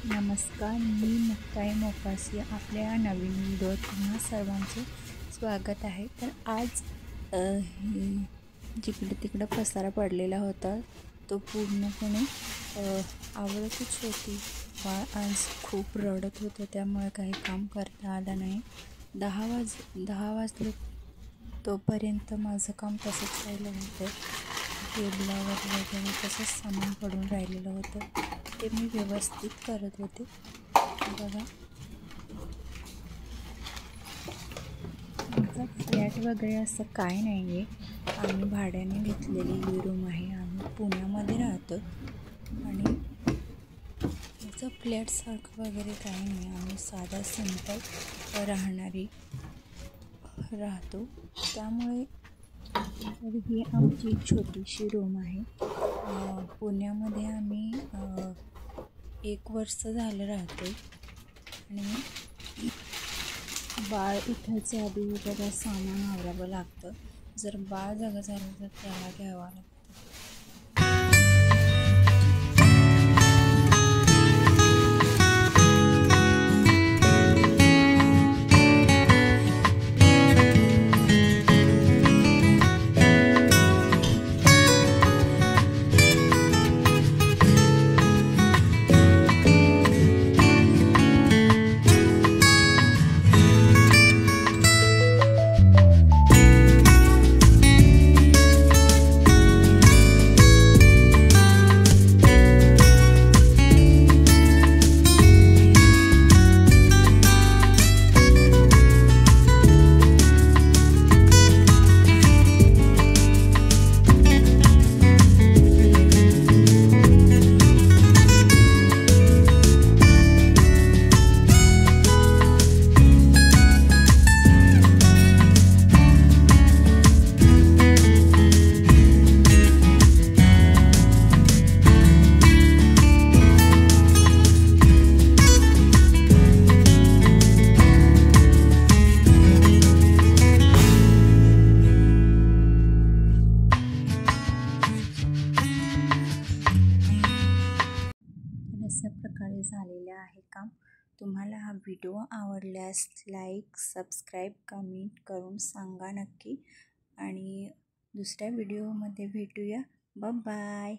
नमस्कार, मी मुक्ताई मोकासी. आपल्या नवीन व्हिडिओत तुम्हा सर्वांचे स्वागत आहे. तर आज जिकडे तिकडं पसारा पडलेला होता तो पूर्णपणे आवडतच होती. बाळ आज खूप रडत होतं, त्यामुळे काही काम करता आलं नाही. 10 वाजले तोपर्यंत माझं काम तसंच राहिलं होतं. टेबलावर वगैरे तसंच सामान पडून राहिलेलं होतं, ते मी व्यवस्थित करत होते. बघा, आमचा फ्लॅट वगैरे असं काय नाही आहे. आम्ही भाड्याने घेतलेली ही रूम आहे. आम्ही पुण्यामध्ये राहतो आणि याचं फ्लॅटसारखं वगैरे काही नाही. आम्ही साधा सिंपल राहतो. त्यामुळे तर ही आमची छोटीशी रूम आहे. पुण्यामध्ये आम्ही 1 वर्ष झालं राहतो आणि बाळ उठायच्या आधी वगैरे सामान आवरावं लागतं. जर बाळ जागा झालं तर त्याला घ्यावं लागतं. अशा प्रकारे झालेलं आहे काम. तुम्हाला हा व्हिडिओ आवडल्यास लाईक, सबस्क्राईब, कमेंट करून सांगा नक्की. आणि दुसऱ्या व्हिडिओमध्ये भेटूया. बाय.